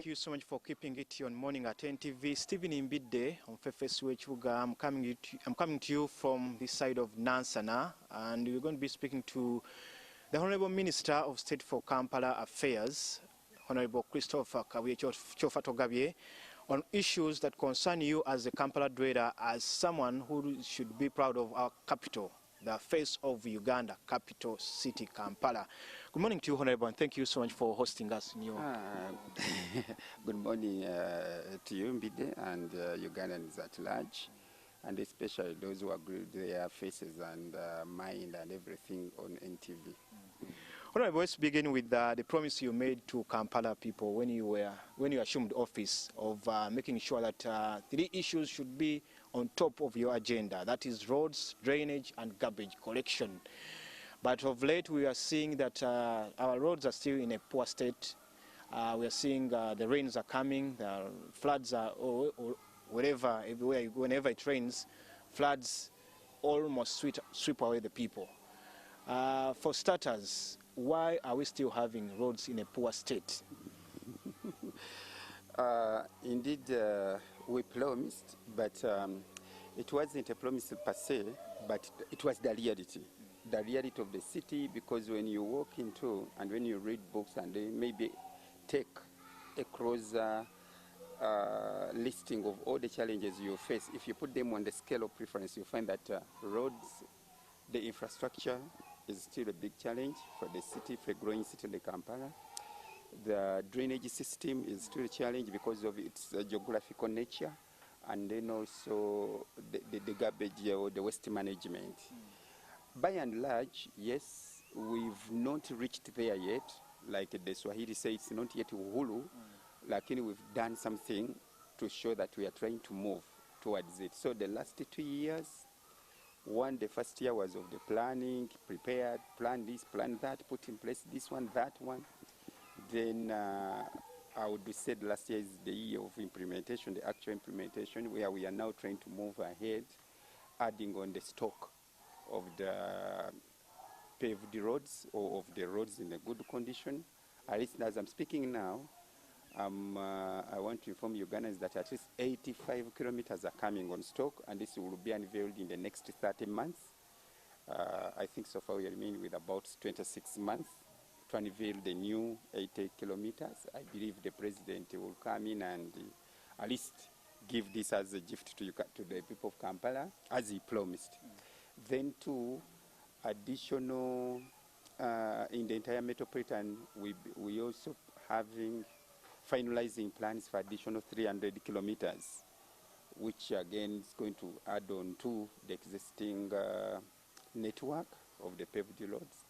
Thank you so much for keeping it on Morning at NTV. Stephen Imbidde on Fefesu Echuga. I'm coming to you from this side of Nansana, and we're going to be speaking to the Honourable Minister of State for Kampala Affairs, Honourable Christopher Togabye, on issues that concern you as a Kampala dweller, as someone who should be proud of our capital, the face of Uganda, capital city Kampala. Good morning to you, Honourable, and thank you so much for hosting us in your... Good morning to you, Mbide, and Ugandans at large, and especially those who agree with their faces and mind and everything on NTV. Honourable, let's begin with the promise you made to Kampala people when you assumed office of making sure that 3 issues should be on top of your agenda. That is roads, drainage, and garbage collection. But of late, we are seeing that our roads are still in a poor state. We are seeing the rains are coming, the floods are wherever, everywhere, whenever it rains, floods almost sweep away the people. For starters, why are we still having roads in a poor state? Indeed, we promised, but it wasn't a promise per se, but it was the reality of the city, because when you walk into and when you read books and they maybe take a closer listing of all the challenges you face, if you put them on the scale of preference, you find that roads, the infrastructure is still a big challenge for the city, for a growing city like Kampala. The drainage system is still a challenge because of its geographical nature, and then also the garbage or the waste management. By and large, yes, we've not reached there yet. Like the Swahili says, it's not yet uhuru. Lakini we've done something to show that we are trying to move towards it. So the last 2 years, the first year was of the planning, prepared, plan this, plan that, put in place this one, that one. Then I would say last year is the year of implementation, the actual implementation, where we are now trying to move ahead, adding on the stock of the paved roads or of the roads in a good condition. At least as I'm speaking now, I want to inform Ugandans that at least 85 kilometers are coming on stock, and this will be unveiled in the next 30 months. I think so far we remain with about 26 months to unveil the new 80 kilometers. I believe the president will come in and at least give this as a gift to the people of Kampala, as he promised. Then too, additional, in the entire metropolitan, we also finalizing plans for additional 300 kilometers, which again is going to add on to the existing network of the paved roads.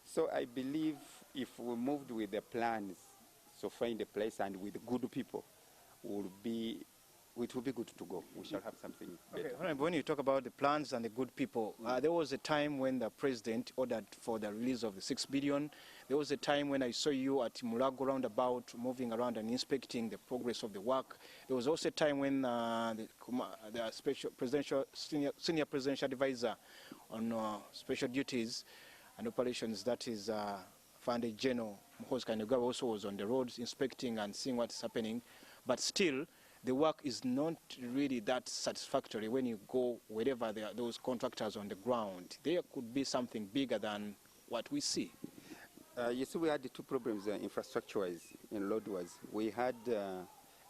So I believe if we moved with the plans, so find a place and with good people, it will be good to go. We shall have something better. Okay, when you talk about the plans and the good people, there was a time when the president ordered for the release of the 6 billion. There was a time when I saw you at Mulago roundabout moving around and inspecting the progress of the work. There was also a time when the senior presidential advisor on special duties and operations, that is Fande General Mhozi Kainerugaba, also was on the roads inspecting and seeing what's happening. But still, the work is not really that satisfactory when you go wherever there are those contractors on the ground. There could be something bigger than what we see. You see, we had 2 problems infrastructure-wise in road-wise. We had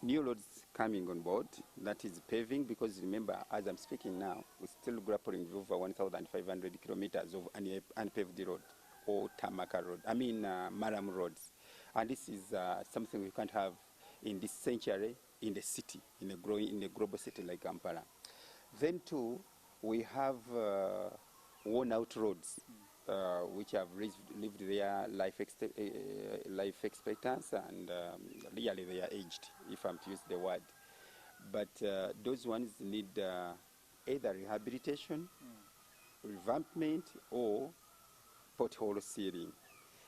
new roads coming on board, that is paving, because remember, as I'm speaking now, we're still grappling with over 1,500 kilometers of unpaved road or Tamaka road, Maram roads. And this is something we can't have in this century in the city, in a global city like Kampala. Then too, we have worn out roads, which have lived their life expectancy, and really they are aged, if I'm to use the word. But those ones need either rehabilitation, revampment, or pothole sealing.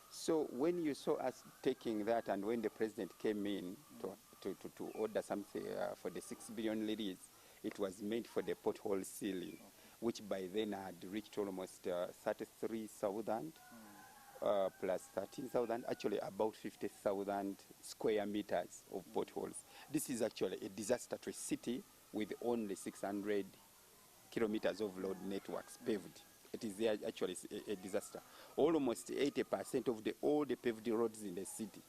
So when you saw us taking that, and when the president came in to order something for the 6 billion release, it was meant for the pothole sealing, which by then had reached almost 33,000 plus 13,000, actually about 50,000 square meters of potholes. This is actually a disaster to a city with only 600 kilometers of road networks paved. It is actually a disaster. Almost 80% of all the paved roads in the city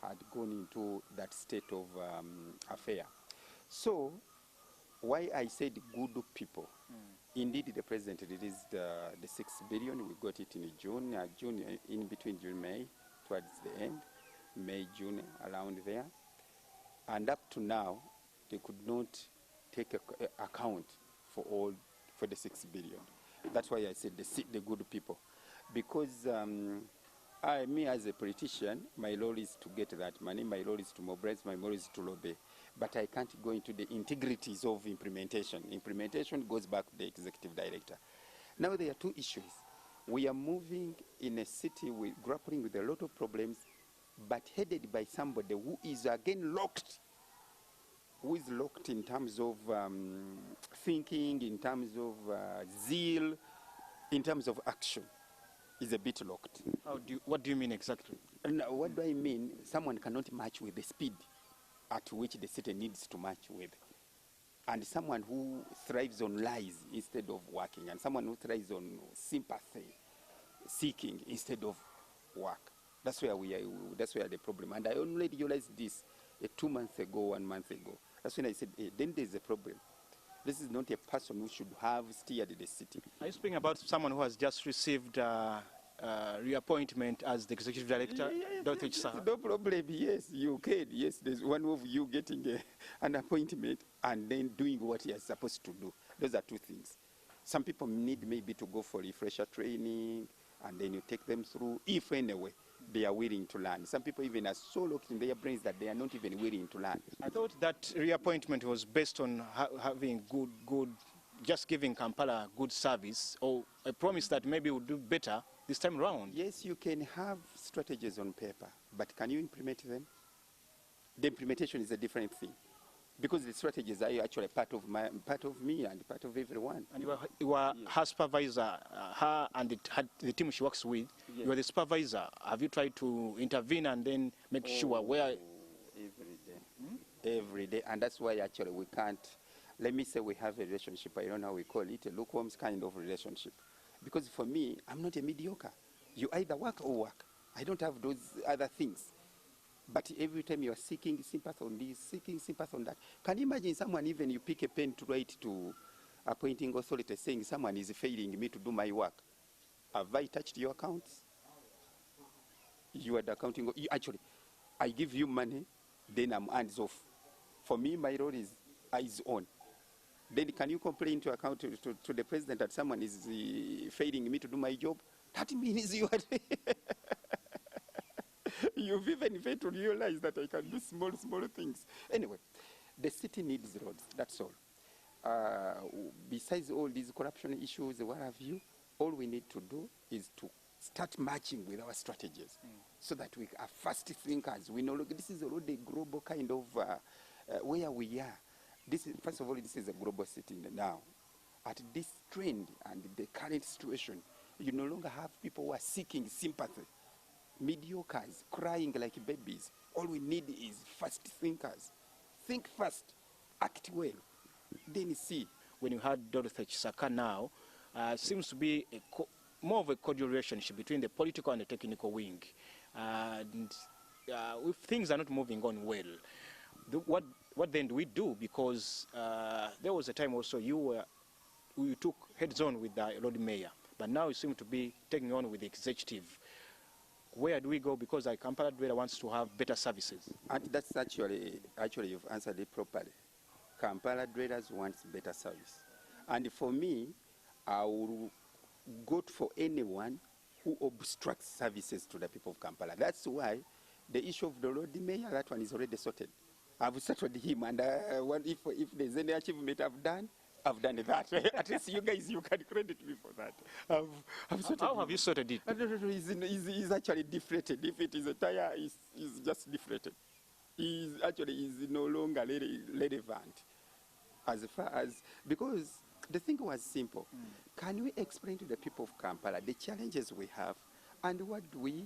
had gone into that state of affair. So, why I said good people, indeed the president released the 6 billion. We got it in June, in between June, May, towards the end, May, June, around there. And up to now, they could not take account for the 6 billion. That's why I said the good people. Because me as a politician, my role is to get that money, my role is to mobilize, my role is to lobby. But I can't go into the integrities of implementation. Implementation goes back to the executive director. Now there are 2 issues. We are moving in a city grappling with a lot of problems, but headed by somebody who is again locked. Who is locked in terms of thinking, in terms of zeal, in terms of action. Is a bit locked. What do you mean exactly? Now, what do I mean? Someone cannot match with the speed at which the city needs to match with. And someone who thrives on lies instead of working, and someone who thrives on sympathy, seeking instead of work. That's where we are. That's where the problem. And I only realized this 2 months ago, 1 month ago. That's when I said, hey, then there's a problem. This is not a person who should have steered the city. Are you speaking about someone who has just received reappointment as the executive director? Yes, no problem. Yes, you can. Yes, there's one of you getting an appointment and then doing what you're supposed to do. Those are 2 things. Some people need maybe to go for refresher training, and then you take them through, if anyway they are willing to learn. Some people even are so locked in their brains that they are not even willing to learn. I thought that reappointment was based on having just giving Kampala good service, or a promise that maybe we'll do better this time around. Yes, you can have strategies on paper, but can you implement them? The implementation is a different thing. Because the strategies are actually part of me and part of everyone. And you were her supervisor, her and the team she works with. Yes. You are the supervisor. Have you tried to intervene and then make sure where? Every day. Every day. And that's why actually we can't, let me say we have a relationship, I don't know how we call it, a lukewarm kind of relationship. Because for me, I'm not a mediocre. You either work or work. I don't have those other things. But every time you are seeking sympathy on this, seeking sympathy on that. Can you imagine someone, even you pick a pen to write to appointing authority saying someone is failing me to do my work? Have I touched your accounts? You are the accounting. Actually, I give you money, then I'm hands off. For me, my role is eyes on. Then can you complain to the president that someone is failing me to do my job? That means you are... You've even failed to realize that I can do small things. Anyway, the city needs roads, that's all. Besides all these corruption issues, what have you, all we need to do is to start matching with our strategies so that we are fast thinkers. We know, look, this is already a global kind of where we are. First of all, this is a global city now. At this trend and the current situation, you no longer have people who are seeking sympathy. Mediocres, crying like babies. All we need is fast thinkers. Think fast, act well, then see. When you had Dorothy Chisaka now, seems to be more of a cordial relationship between the political and the technical wing. And if things are not moving on well, what then do we do? Because there was a time also you took heads on with the road mayor, but now you seem to be taking on with the executive. Where do we go? Because Kampala Dwella wants to have better services. And that's actually you've answered it properly. Kampala Dwellers wants better service. And for me, I will go for anyone who obstructs services to the people of Kampala. That's why the issue of the road mayor, that one is already sorted. I've settled him, and if there's any achievement I've done that. At least you guys, you can credit me for that. I've sorted How have you sorted it? He's actually deflated. If it is a tire, he's just deflated. He's no longer relevant. As far as, because the thing was simple. Can we explain to the people of Kampala the challenges we have and what do we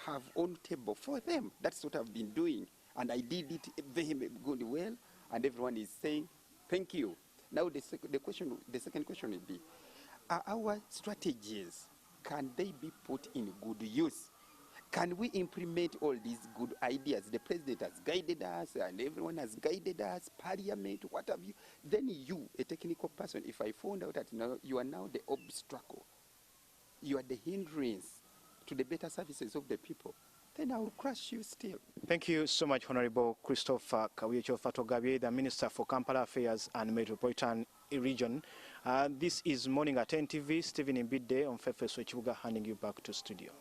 have on table for them? That's what I've been doing, and I did it very good, well, and everyone is saying thank you. Now the second question will be, are our strategies, can they be put in good use? Can we implement all these good ideas? The president has guided us, and everyone has guided us, parliament, what have you. Then you, a technical person, if I found out that now you are now the obstacle, you are the hindrance to the better services of the people, then I will crush you still. Thank you so much, Honorable Christopher Kawicho Fatogabye, the Minister for Kampala Affairs and Metropolitan Region. This is Morning at 10 TV. Stephen Mbide on Fefeso Chibuga handing you back to studio.